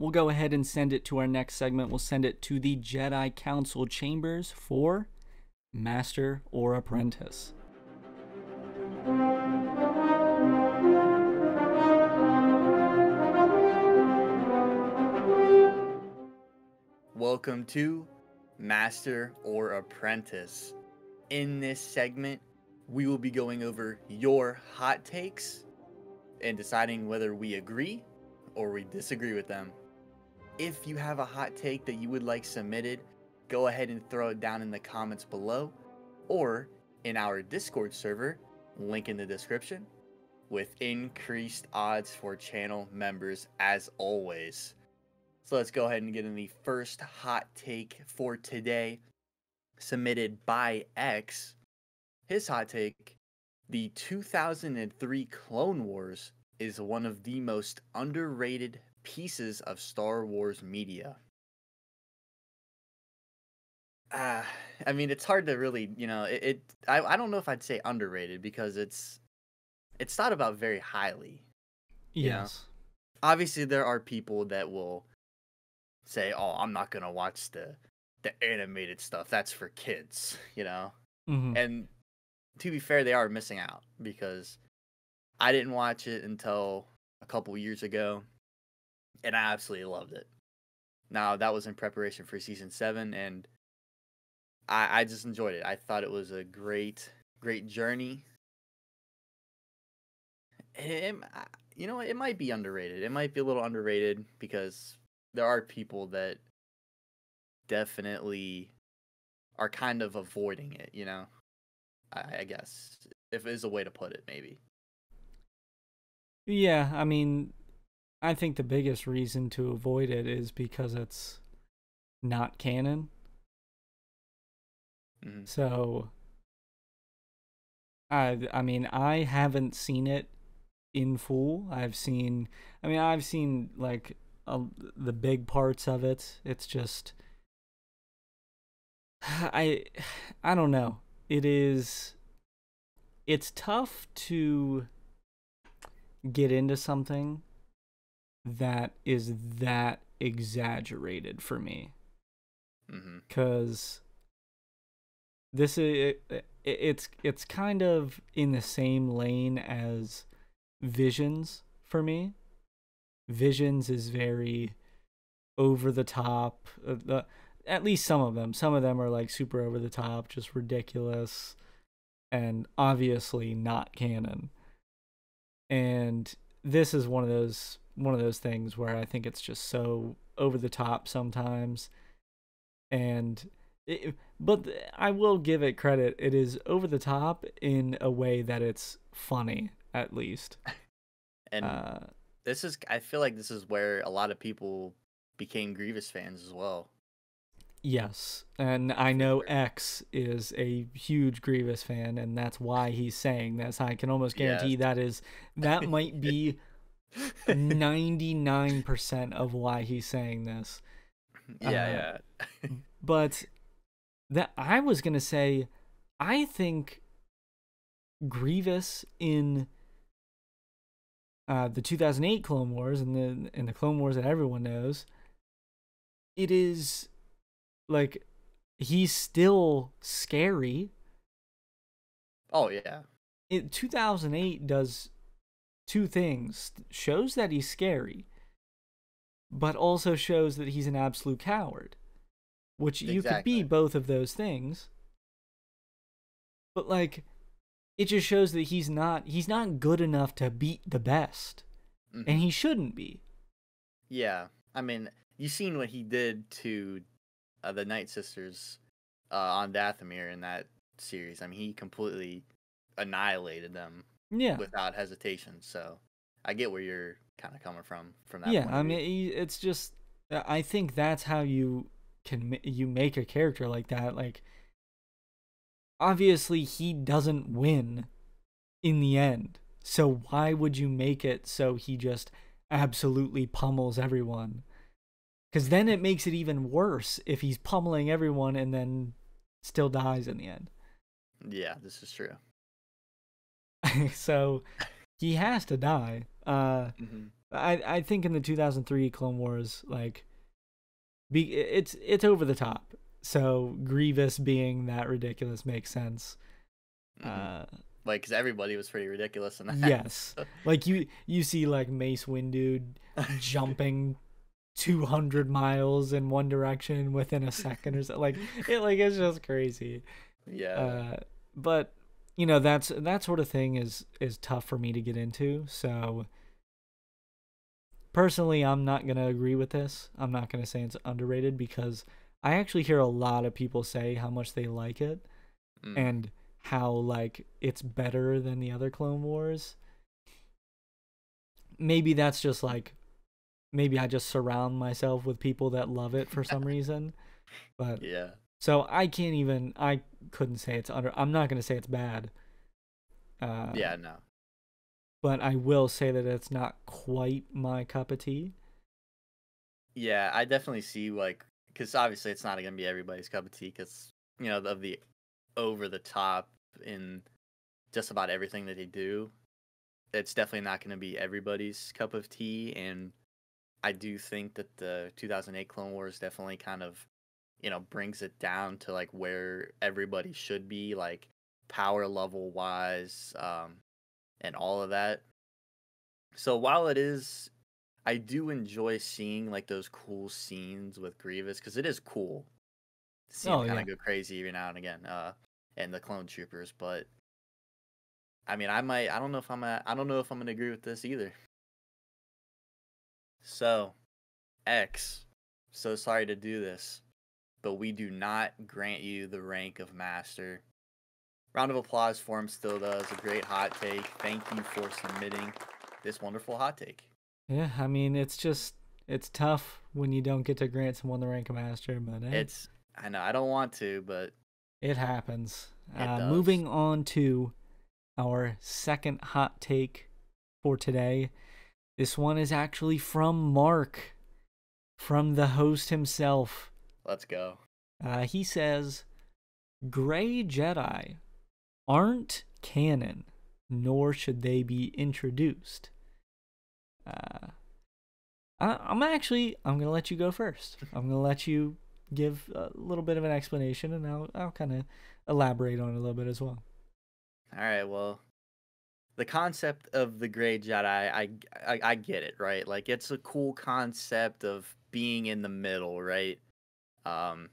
we'll go ahead and send it to our next segment. We'll send it to the Jedi Council chambers for Master or Apprentice. Welcome to Master or Apprentice. In this segment, we will be going over your hot takes and deciding whether we agree or we disagree with them. If you have a hot take that you would like submitted, go ahead and throw it down in the comments below or in our Discord server, link in the description, with increased odds for channel members as always. So let's go ahead and get in the first hot take for today, submitted by X. His hot take: the 2003 Clone Wars is one of the most underrated pieces of Star Wars media. I mean, it's hard to really, I don't know if I'd say underrated because it's thought about very highly. Yes. Obviously, there are people that will say, "Oh, I'm not gonna watch the animated stuff. That's for kids," Mm-hmm. And to be fair, they are missing out because I didn't watch it until a couple years ago, and I absolutely loved it. Now that was in preparation for season 7, and I just enjoyed it. I thought it was a great journey. It might be underrated. It might be a little underrated because there are people that definitely are kind of avoiding it, I guess, if is a way to put it, maybe. Yeah, I mean, I think the biggest reason to avoid it is because it's not canon. Mm-hmm. So, I mean, I haven't seen it in full. I've seen like the big parts of it. It's just I don't know. It's tough to get into something that is that exaggerated for me. Cuz this is it's kind of in the same lane as Visions for me. Visions is very over the top. At least some of them. Some of them are like super over the top, just ridiculous, and obviously not canon. And this is one of those things where I think it's just so over the top sometimes. But I will give it credit. It is over the top in a way that it's funny, at least. And I feel like this is where a lot of people became Grievous fans as well. Yes, and I know X is a huge Grievous fan, and that's why he's saying this. I can almost guarantee that might be 99% of why he's saying this. Yeah. But that I was gonna say, I think Grievous in the 2008 Clone Wars and the Clone Wars that everyone knows, it is like he's still scary. Oh yeah. 2008 does two things: shows that he's scary, but also shows that he's an absolute coward. Which you could be both of those things. But like, it just shows that he's not good enough to beat the best. And he shouldn't be. Yeah. I mean, you've seen what he did to the Night Sisters on Dathomir in that series. I mean, he completely annihilated them without hesitation. So I get where you're kind of coming from that point of view. I mean, it's just, I think that's how you make a character like that. Like, obviously he doesn't win in the end, so why would you make it so he just absolutely pummels everyone? Because then it makes it even worse if he's pummeling everyone and then still dies in the end. Yeah, this is true. So he has to die. I think in the 2003 Clone Wars, like, it's over the top. So Grievous being that ridiculous makes sense. Hmm. Uh, Like, because everybody was pretty ridiculous in that. yes, like you see like Mace Windu jumping 200 miles in one direction within a second or so. It's just crazy. Yeah. Uh, but you know that sort of thing is tough for me to get into. So personally, I'm not gonna agree with this. I'm not gonna say it's underrated because I actually hear a lot of people say how much they like it Mm. and how like it's better than the other Clone Wars. Maybe that's just like maybe I just surround myself with people that love it for some reason. But Yeah. so I couldn't say it's under. I'm not gonna say it's bad. Uh, Yeah. No. but I will say that it's not quite my cup of tea. Yeah, I definitely see like because obviously it's not gonna be everybody's cup of tea because of the over the top in just about everything that they do. It's definitely not gonna be everybody's cup of tea, and I do think that the 2008 Clone Wars definitely kind of brings it down to like where everybody should be, like power level wise, and all of that. So while it is I do enjoy seeing like those cool scenes with Grievous because it is cool to see him Oh kind yeah, of go crazy every now and again. And the clone troopers, but I mean, I don't know if I don't know if I'm gonna agree with this either. So X, so sorry to do this, but we do not grant you the rank of master. Round of applause for him still does a great hot take. Thank you for submitting this wonderful hot take. yeah. I mean, it's tough when you don't get to grant someone the rank of master, but hey, It's I know I don't want to, but it happens. it does. Moving on to our second hot take for today. This one is actually from Mark, from the host himself. Let's go. He says, Gray Jedi aren't canon, nor should they be introduced. Uh, I'm gonna let you go first. I'm gonna let you give a little bit of an explanation, and I'll kind of elaborate on it a little bit as well. All right, well, the concept of the gray Jedi, I get it, right? Like it's a cool concept of being in the middle, right? Um,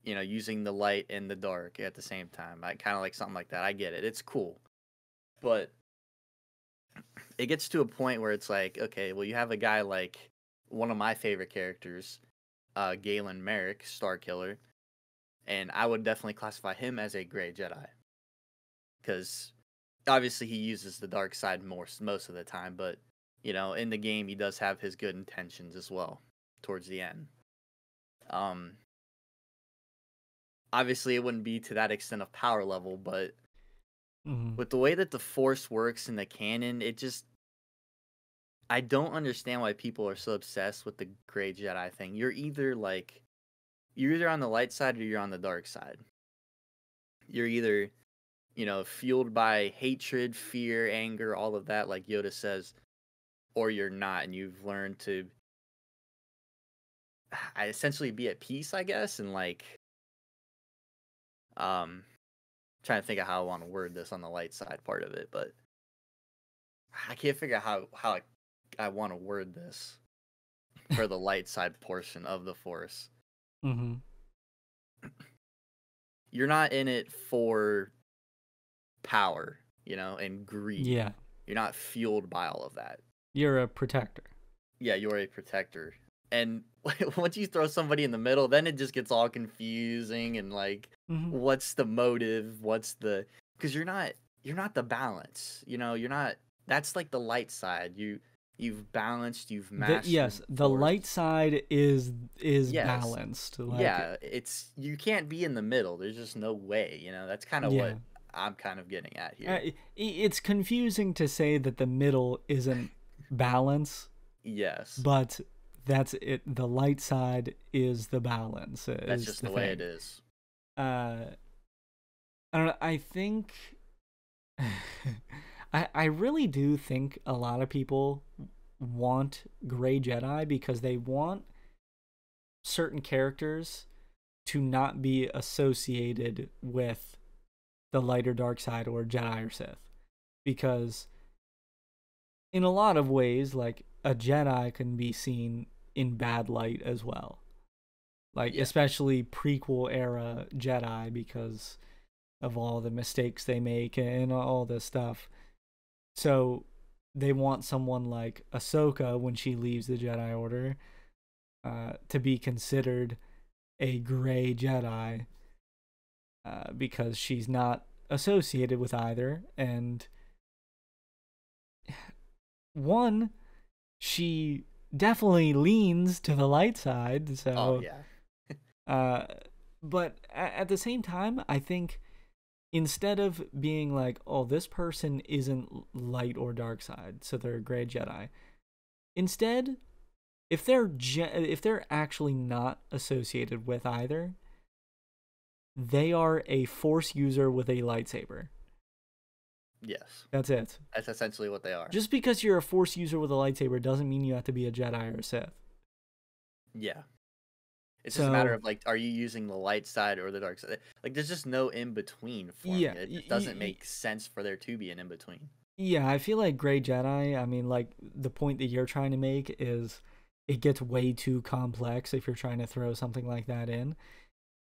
using the light and the dark at the same time. I kind of like something like that. I get it. It's cool. But it gets to a point where it's like, okay, well you have a guy like one of my favorite characters, Galen Merrick, Star Killer, and I would definitely classify him as a gray Jedi because obviously he uses the dark side most of the time, but in the game he does have his good intentions as well towards the end. Um, Obviously it wouldn't be to that extent of power level, but Mm-hmm. with the way that the Force works in the canon, it just I don't understand why people are so obsessed with the gray Jedi thing. You're either on the light side or you're on the dark side. You're either fueled by hatred, fear, anger, all of that, like Yoda says, or you're not, and you've learned to I essentially be at peace, I guess, and like um trying to think of how I want to word this on the light side part of it, but I can't figure out how I want to word this for the light side portion of the Force. Mm-hmm. You're not in it for power, and greed. Yeah, You're not fueled by all of that. you're a protector. Yeah, you're a protector. And once you throw somebody in the middle, then it just gets all confusing and like Mm-hmm. what's the motive? What's the because you're not the balance. You're not that's like the light side. You've balanced, you've mastered Yes, the the force. light side is Yes. balanced. Like, Yeah, it's you can't be in the middle. There's just no way, That's kind of yeah, what I'm kind of getting at here. it's confusing to say that the middle isn't balance, Yes. but that's it. The light side is the balance. That's Is just the the way it thing. is. Uh, I don't know. I think I really do think a lot of people want gray Jedi because they want certain characters to not be associated with the light or dark side or Jedi or Sith. Because in a lot of ways, like, a Jedi can be seen in bad light as well. Like, especially prequel era Jedi, because of all the mistakes they make and all this stuff. So they want someone like Ahsoka, when she leaves the Jedi Order, to be considered a gray Jedi, because she's not associated with either. And one, she definitely leans to the light side. So, but at the same time, I think instead of being like, oh, this person isn't light or dark side, so they're a gray Jedi, instead, if they're actually not associated with either, they are a Force user with a lightsaber. Yes. That's it. That's essentially what they are. Just because you're a Force user with a lightsaber doesn't mean you have to be a Jedi or a Sith. Yeah. It's just a matter of, like, are you using the light side or the dark side? Like, there's just no in-between for me. It doesn't make sense for there to be an in-between. Yeah, I feel like gray Jedi, I mean, like, the point that you're trying to make is it gets way too complex if you're trying to throw something like that in.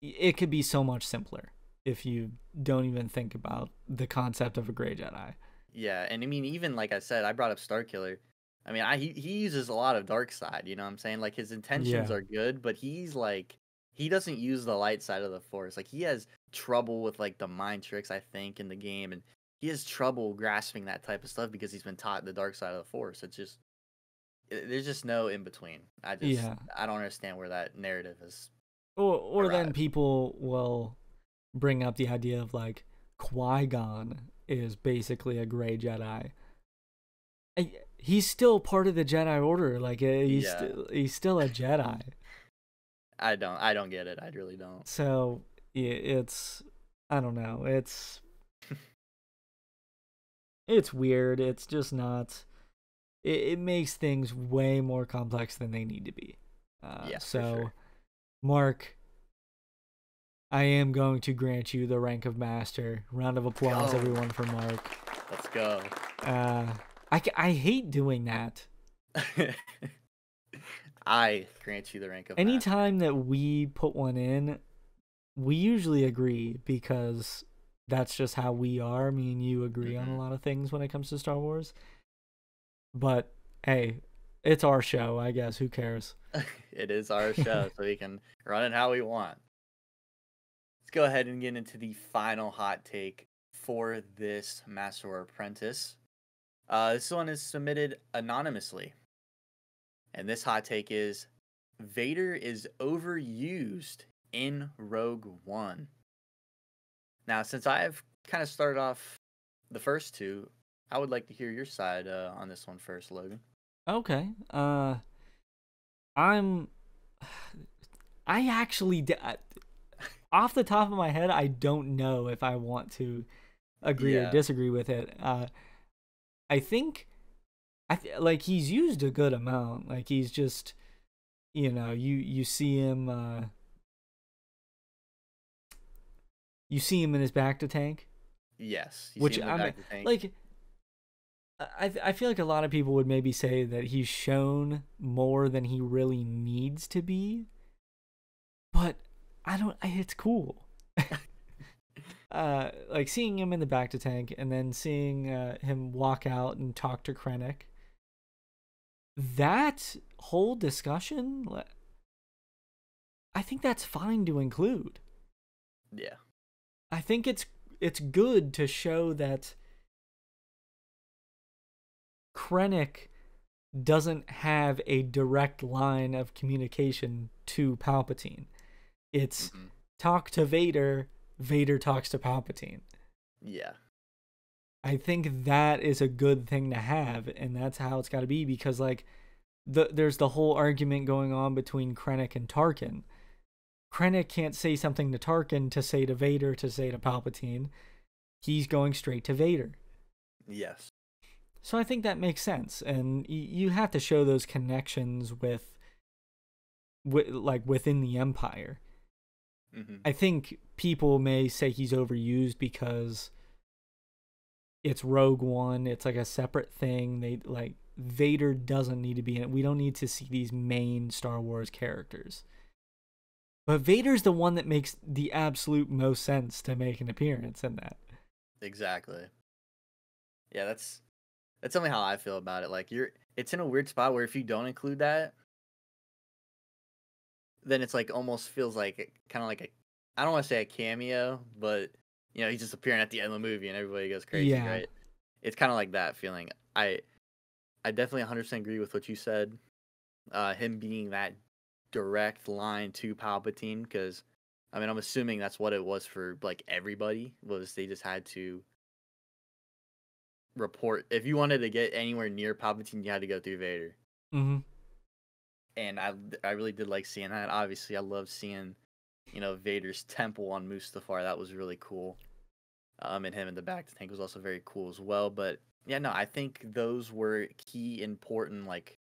It could be so much simpler if you don't even think about the concept of a gray Jedi. Yeah, and I mean, even like I said, I brought up Starkiller. I mean, he uses a lot of dark side, you know what I'm saying? Like, his intentions are good, but he's like, he doesn't use the light side of the Force. Like, he has trouble with, like, the mind tricks, I think, in the game, and he has trouble grasping that type of stuff because he's been taught the dark side of the Force. It's just, there's just no in between. I don't understand where that narrative is. Or then people will bring up the idea of, like, Qui-Gon is basically a gray Jedi. He's still part of the Jedi Order. Like, he's still a Jedi. I don't get it. I really don't. So it's, I don't know. It's it's weird. It's just not. It makes things way more complex than they need to be. So, for sure. Mark, I am going to grant you the rank of Master. Round of applause, everyone, for Mark. Let's go. I hate doing that. I grant you the rank of Anytime that we put one in, we usually agree because that's just how we are. Me and you agree on a lot of things when it comes to Star Wars. But, hey, it's our show, I guess. Who cares? It is our show, so we can run it how we want. Let's go ahead and get into the final hot take for this Master or Apprentice. This one is submitted anonymously. And this hot take is, Vader is overused in Rogue One. Now, since I've kind of started off the first two, I would like to hear your side on this one first, Logan. Okay. I actually, off the top of my head, I don't know if I want to agree or disagree with it. I think, like, he's used a good amount. Like, he's just, you see him, you see him in his bacta tank. Yes. Which, I mean, like, I feel like a lot of people would maybe say that he's shown more than he really needs to be. But it's cool. Like, seeing him in the bacta tank and then seeing him walk out and talk to Krennic, that whole discussion, I think that's fine to include. Yeah. I think it's good to show that Krennic doesn't have a direct line of communication to Palpatine. It's talk to Vader, Vader talks to Palpatine. Yeah. I think that is a good thing to have, and that's how it's got to be, because, like, there's the whole argument going on between Krennic and Tarkin. Krennic can't say something to Tarkin to say to Vader to say to Palpatine. He's going straight to Vader. Yes. So I think that makes sense, and you have to show those connections with like within the Empire. Hmm. I think people may say he's overused because it's Rogue One. It's like a separate thing. They like Vader doesn't need to be in it. We don't need to see these main Star Wars characters. But Vader's the one that makes the absolute most sense to make an appearance in that. Exactly. Yeah, that's only how I feel about it. Like it's in a weird spot where if you don't include that, then it's like almost feels like kind of like a, I don't want to say a cameo, but he's just appearing at the end of the movie and everybody goes crazy, Yeah. right? It's kind of like that feeling. I definitely 100% agree with what you said. Him being that direct line to Palpatine, because I mean I'm assuming that's what it was for like everybody, was they just had to report if you wanted to get anywhere near Palpatine, you had to go through Vader. Mm-hmm. And I really did like seeing that. Obviously, I love seeing Vader's temple on Mustafar. That was really cool. And him in the back tank was also very cool as well. But yeah, no, I think those were key important like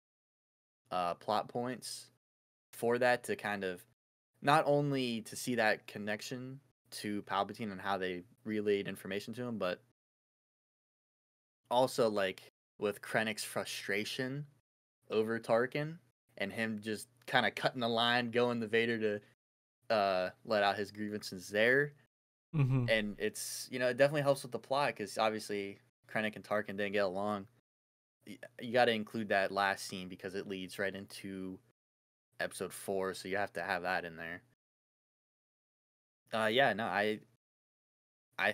plot points for that, to kind of not only to see that connection to Palpatine and how they relayed information to him, but also like with Krennic's frustration over Tarkin and him just kind of cutting the line, going to Vader to let out his grievances there. Mm-hmm. And it's it definitely helps with the plot because obviously Krennic and Tarkin didn't get along. You got to include that last scene because it leads right into episode 4, so you have to have that in there. Yeah, no, I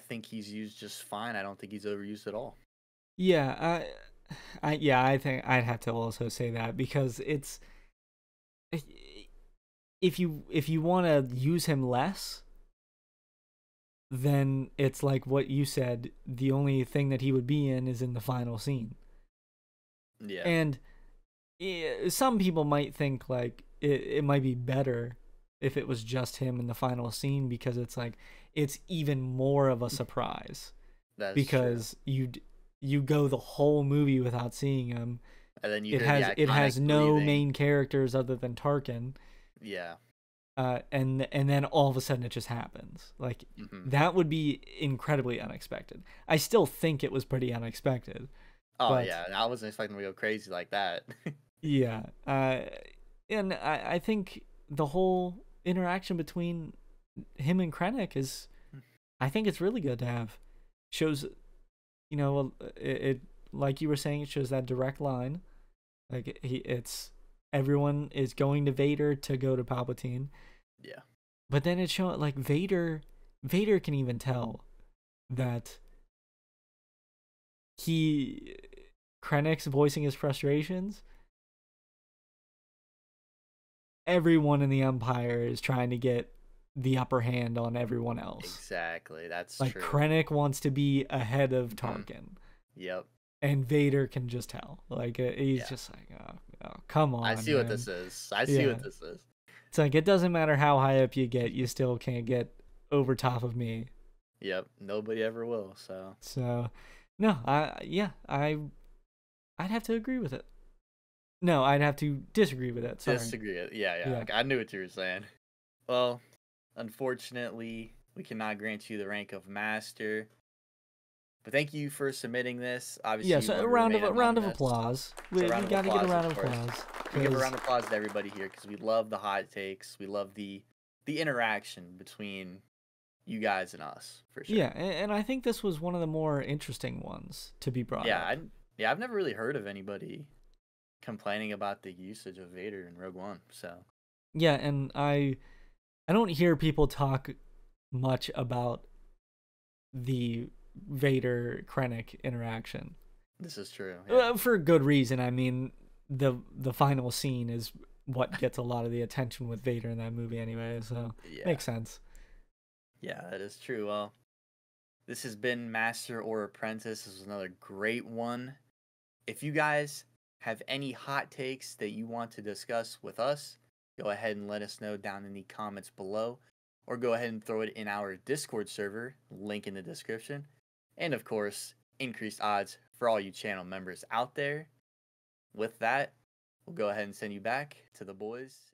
think he's used just fine. I don't think he's overused at all. Yeah, I think I'd have to also say that because it's if you want to use him less, then it's like what you said. The only thing that he would be in is in the final scene, Yeah, and some people might think like it might be better if it was just him in the final scene because it's like it's even more of a surprise that's true. because you go the whole movie without seeing him. And then you It hear the has iconic no breathing. main characters other than Tarkin, Yeah. and then all of a sudden it just happens. Like Hmm. that would be incredibly unexpected. I still think it was pretty unexpected, Oh but yeah, I wasn't expecting to go crazy like that. yeah, and I think the whole interaction between him and Krennic is, I think it's really good to have. Shows, it like you were saying, it shows that direct line. Like it's everyone is going to Vader to go to Palpatine, Yeah. but then it's showing like Vader can even tell that he Krennic's voicing his frustrations. Everyone in the Empire is trying to get the upper hand on everyone else. Exactly. That's Like true. Krennic wants to be ahead of Hmm. Tarkin, Yep. and Vader can just tell. Like he's Yeah. just like, oh, come I on, see what man. this is. I see Yeah, what this is. it's like it doesn't matter how high up you get, you still can't get over top of me. Yep. Nobody ever will. So So, no, I'd have to agree with it. No, I'd have to disagree with it. Sorry. disagree. Yeah. Yeah. Yeah. Okay, I knew what you were saying. Well, unfortunately, we cannot grant you the rank of master. But thank you for submitting this. Yeah. Obviously, you So want a to remain round of anonymous. applause. A We round of got to get a applause, round of of course. applause We give a round because of applause to everybody here because we love the hot takes. We love the interaction between you guys and us for sure. yeah, and I think this was one of the more interesting ones to be brought Yeah, up. I've never really heard of anybody complaining about the usage of Vader in Rogue One. So Yeah, and I don't hear people talk much about the Vader Krennic interaction. this is true. Yeah, For good reason. I mean, the final scene is what gets a lot of the attention with Vader in that movie anyway, so yeah, makes sense. yeah. That is true. Well, this has been Master or Apprentice. This was another great one. If you guys have any hot takes that you want to discuss with us, go ahead and let us know down in the comments below, or go ahead and throw it in our Discord server, link in the description. And of course, increased odds for all you channel members out there. With that, we'll go ahead and send you back to the boys